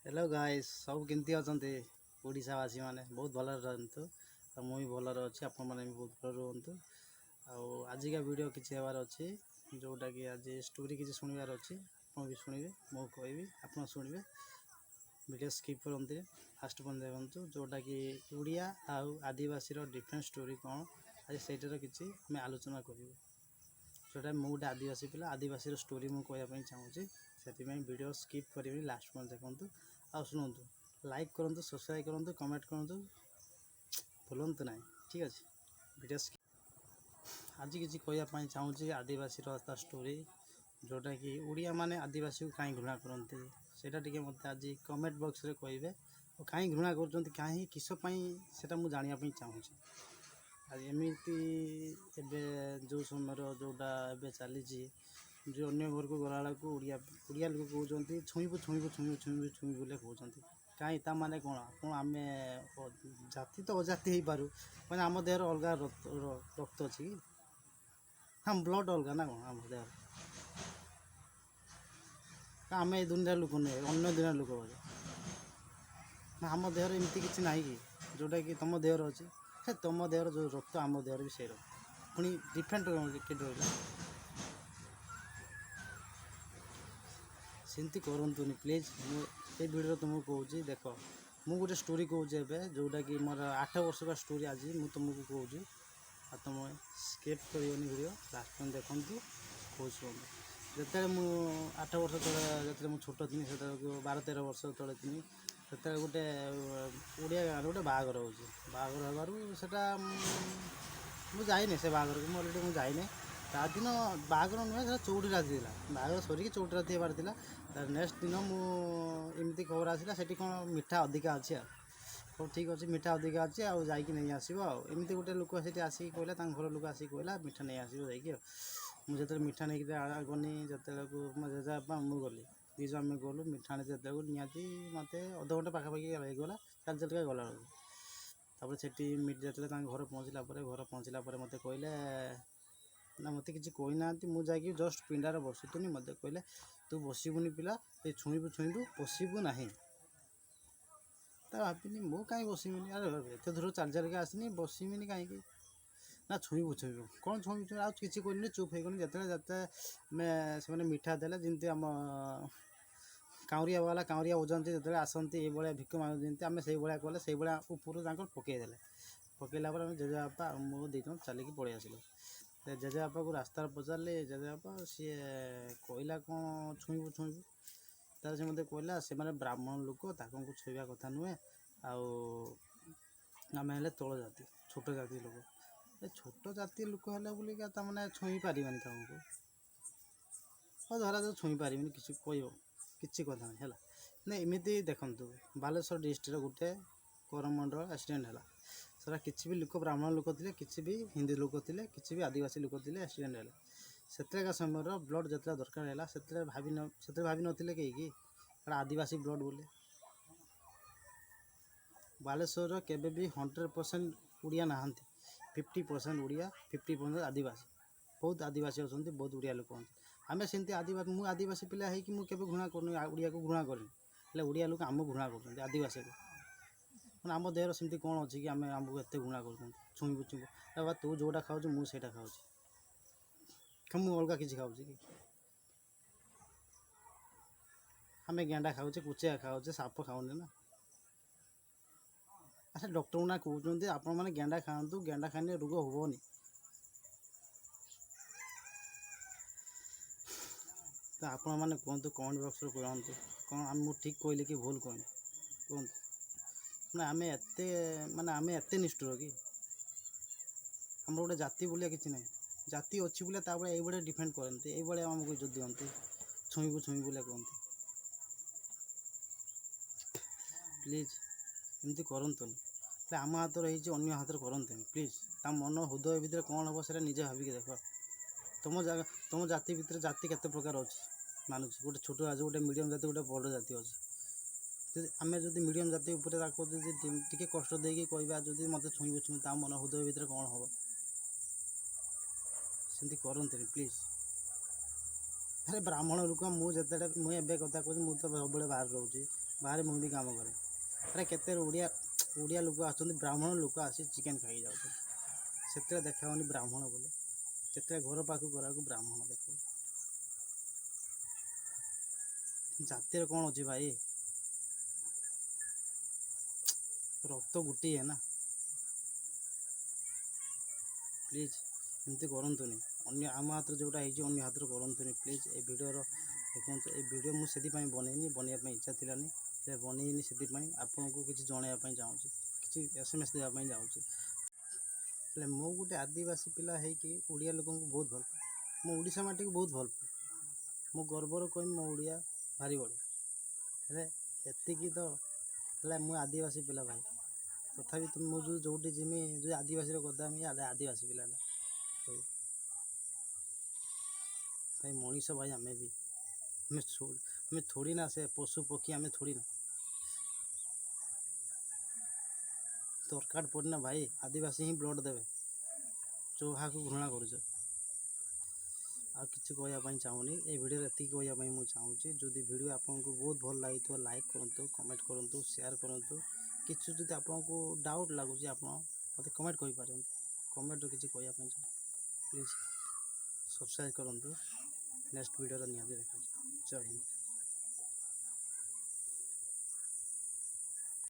Hello guys सब केमती अछंती ओडिशावासी माने बहुत भलरे रहंतु आ मु भी भलरे अछि आपन माने भी बहुत भलरे रहंतु। आ आज का वीडियो किछि हेबार अछि जोटा कि आज स्टोरी किछि सुनिबार अछि आपन भी सुनिबे मु कहबी आपन सुनिबे वीडियो स्किप करंती फास्ट पन देखंतु जोटा कि ओडिया आ आदिवासी रो डिफरेंट स्टोरी कोन आज सेटर किछि हम आलोचना करिवो। जोटा मु गोटे आदिवासी पिला आदिवासी स्टोरी मु कहया पई चाहूची सेति में वीडियो स्किप करिवि लास्ट पन देखंतु आ शुणु लाइक करूँ सब्सक्राइब करूँ कमेंट करूँ भूलु ना ठीक अच्छे वीडियो आज किसी कहवाई चाहूँगी आदिवासी स्टोरी जोटा कि उड़िया माने आदिवासी को कहीं घृणा करते सेटा टी मत आज कमेंट बॉक्स रे कहे कहीं घृणा कर कहीं किसपाई से मुझे जानापी चाहूँगी। आज एमती जो समय जोटा चली जो अन्य घर को गला बेलू उड़िया लोग कहते छुईबू छुईबू छुईबू छुईबू छुईबू बोले कहते कहीं ता माने कौन कौन आम जाति तो अजाति हो पारू मैंने आम देहर अलग रक्त अच्छी कि हाँ ब्लड अलग ना कौन आम देह आम ए दुनिया लोक नुहे अन्य दुनिया लोक बोले आम देहर एमती किसी ना कि जोटा कि तुम देहर अच्छी है तुम देहर जो रक्त आम देहर भी से रक्त पुणी डिफरेंट कि रहा सेमती करतुनि प्लीज मुझे वीडियो तुमको कहूँ देख मु गोटे स्टोरी कहूँ जोटा कि मोर 8 वर्ष का स्टोरी आज मुझे तुमको कहूँ आ तुम स्किप करनी वीडियो लास्ट टाइम देखूँ कहूँ जिते 8 वर्ष तले जो छोट थी से 12-13 वर्ष तले थी से गोटे ओडिया गाँव गोटे बाहागर हो बाहागर होटा मुझे जाइनि से बाहागर को अलरेडी मुझे जाइनि ता दिन बाहागर नुहे चौड़ी राति था बाहागर सरिकी चौड़ी राति हेबार था तार नेक्स्ट दिन मुझे खबर आसला से कौन मिठा अधिका अच्छी सब ठीक अच्छे मिठा अधिका अच्छी आई नहीं आसो आमती गोटे लोक से आसिक कहला घर लोक आसिक कहला मिठा नहीं आसो जा मुझे मिठा नहीं गनी जो मो जेजेबापा मु गली दीज आम गलु मिठा आनी जो निहती मत अधघंटे पाखापाखि होगा चल चलका गला बेलू से घर पहुँचला मत कहले ना मत कि कहना मुझे जस्ट पिंडार बसुनी मत कहले तू बसबुनि पिला ये छुईबू छुईबू पशबू ना भाविनी मु कहीं बसमिनी अरे एत दूर चल चलका आसनी बसमिनी कहीं ना छुईबू छुईबू कौन छुईबू छुई किसी कहनी चुप होगनी से मिठा देला जमी आम काउरिया वाला काउरिया ओजनती जो आसती ये भिक मांगती आम से भाया कले से भाया ऊपर पकईदे पकईला जेजेबापा मो दी जन चलिकी पलि आसिलु जेजेबापा को रास्तार पचारे जेजेबापा सी कहला कौन छुईबू छुईबू तार से मत कहला से माने ब्राह्मण लोक ताको छुईवा कथा नुहे आम हेल्ले तल जाति छोट जाति लोक छोट जाति लोक है मैंने छुई पारानी तुमको हाँ धरा जो छुई पारे किसी कह कि कथा नहीं है ना एमती देखु बालेश्वर डिस्ट्रिक्ट गोटे करमंडल एक्सीडेंट है सर किसी भी लोक ब्राह्मण लोक थे किसी भी हिंदी लोक थे किसी भी आदिवासी लोक थे एक्सीडेंट है से समय ब्लड जो दरकार है से भावी नथिले कि आदिवासी ब्लड बोले बालेश्वर केबे भी 100% उड़िया ना 50% उड़िया 50% आदिवासी बहुत आदिवासी अच्छा बहुत उड़िया लोक आम सेमती आदिवासी मुझे आदिवासी पिला है कि मुझे घृणा कर उड़िया को घृणा करें उड़िया लोक आम घृणा कर आदिवासी को आम देहर सेमती कौन अच्छी कि आम आमको एत घृणा कर छुईबू छुईबू तू जोटा खाऊ मुझे खाऊँ मुझे अलग किसी खाऊँ कि आम गेंडा खाऊे कुचिया खाऊे साप खाऊने ना अच्छा डॉक्टर ना कहते आपण मैंने गेंडा खातु गेंडा खाने रोग हेनी तो आपण मैंने कहतु कमेंट बॉक्स कहतु कौन आम ठीक कहली कि भूल कहनी कहतु ना आम एत माने आम एत निष्ठुर कि आम गोटे जाति बोलिया किसी ना जाति अच्छी बोले ये डिफेंड करते ये आमको इज्जत दिखती छुईबू छुई बोले कहते प्लीज एमती करतुनि आम हाथ रही अन्य हाथ करते प्लीज ता मन हृदय भितर कौन हम से निजे भाविक देख तुम जाति भितर जाति केते प्रकार अच्छी मानुच गोटे छोट जाति गोटे मीडियम जाति गोटे बड़ जाति अच्छी आम जो मीडियम जाति टे कष्ट देकी कहवा जो मत छुईबू छुई ता मन हृदय भितर कौन हम सेमती करते प्लीज ଆରେ ବ୍ରାହ୍ମଣ ଲୋକ ମୁଁ ଯେତେଟା ମୁଁ ଏବେ କଥା କହୁଛି, ମୁଁ ତ ସବୁବେଳେ ବାହାରେ ରହୁଛି, ବାହାରେ ମୁଁ ବି କାମ କରେ। ଆରେ କେତେ ଓଡ଼ିଆ ଲୋକ ଆସୁଛନ୍ତି, ବ୍ରାହ୍ମଣ ଲୋକ ଆସି ଚିକେନ୍ ଖାଇକି ଯାଉଛନ୍ତି। ସେଥିରେ ଦେଖା ହେଉନି ବ୍ରାହ୍ମଣ ବୋଲି, ଯେତେବେଳେ ଘର ପାଖକୁ ଗଲାକୁ ବ୍ରାହ୍ମଣ ଦେଖାଉଛି। ଜାତିର କ'ଣ ଅଛି ଭାଇ, ରକ୍ତ ଗୋଟିଏ ନା। ପ୍ଲିଜ୍ ଏମିତି କରନ୍ତୁନି, ଅନ୍ୟ ଆମ ହାତରେ ଯେଉଁଟା ହେଇଛି ଅନ୍ୟ ହାତରେ କରନ୍ତୁନି ପ୍ଲିଜ୍। ଏ ଭିଡ଼ିଓର ଦେଖନ୍ତୁ, ଏ ଭିଡ଼ିଓ ମୁଁ ସେଥିପାଇଁ ବନେଇନି, ବନେଇବା ପାଇଁ ଇଚ୍ଛା ଥିଲାନି, ହେଲେ ବନେଇନି। ସେଥିପାଇଁ ଆପଣଙ୍କୁ କିଛି ଜଣାଇବା ପାଇଁ ଚାହୁଁଛି, କିଛି SMS ଦେବା ପାଇଁ ଚାହୁଁଛି। ହେଲେ ମୁଁ ଗୋଟେ ଆଦିବାସୀ ପିଲା ହେଇକି ଓଡ଼ିଆ ଲୋକଙ୍କୁ ବହୁତ ଭଲ ପାଏ, ମୁଁ ଓଡ଼ିଶା ମାଟିକୁ ବହୁତ ଭଲ ପାଏ। ମୁଁ ଗର୍ବର କହିବି ମୋ ଓଡ଼ିଆ ଭାରି ବଢ଼ିଆ। ହେଲେ ଏତିକି ତ ହେଲେ ମୁଁ ଆଦିବାସୀ ପିଲା ଭାଇ, ତଥାପି ମୁଁ ଯେଉଁଠି ଯିମି ଯଦି ଆଦିବାସୀର କଥା ହେମି, ଆଦିବାସୀ ପିଲାଟା ଭାଇ, ମଣିଷ ଭାଇ ଆମେ ବି, ଆମେ ଥୋଡ଼ି ନା ସେ ପଶୁ ପକ୍ଷୀ, ଆମେ ଥୋଡ଼ି ନା। ଦରକାର ପଡ଼ିନା ଭାଇ, ଆଦିବାସୀ ହିଁ ବ୍ଲଡ଼ ଦେବେ, ଯାହାକୁ ଘୃଣା କରୁଛ। ଆଉ କିଛି କହିବା ପାଇଁ ଚାହୁଁନି, এই ଭିଡ଼ିଓରେ ଏତିକି କହିବା ପାଇଁ ମୁଁ ଚାହୁଁଛି। ଯଦି ଭିଡ଼ିଓ ଆପଣଙ୍କୁ ବହୁତ ଭଲ ଲାଗିଥିବ ଲାଇକ୍ କରନ୍ତୁ, କମେଣ୍ଟ କରନ୍ତୁ, ସେୟାର କରନ୍ତୁ। କିଛି ଯଦି ଆପଣଙ୍କୁ ଡାଉଟ୍ ଲାଗୁଛି ଆପଣ ମୋତେ କମେଣ୍ଟ କରିପାରନ୍ତି, କମେଣ୍ଟରେ କିଛି କହିବା ପାଇଁ ଚାହୁଁ ପ୍ଲିଜ୍ ସବସ୍କ୍ରାଇବ୍ କରନ୍ତୁ। ନେକ୍ସଟ ଭିଡ଼ିଓରେ ନିହାତି ଦେଖାଯିବ। ଜୟ ହିନ୍ଦ।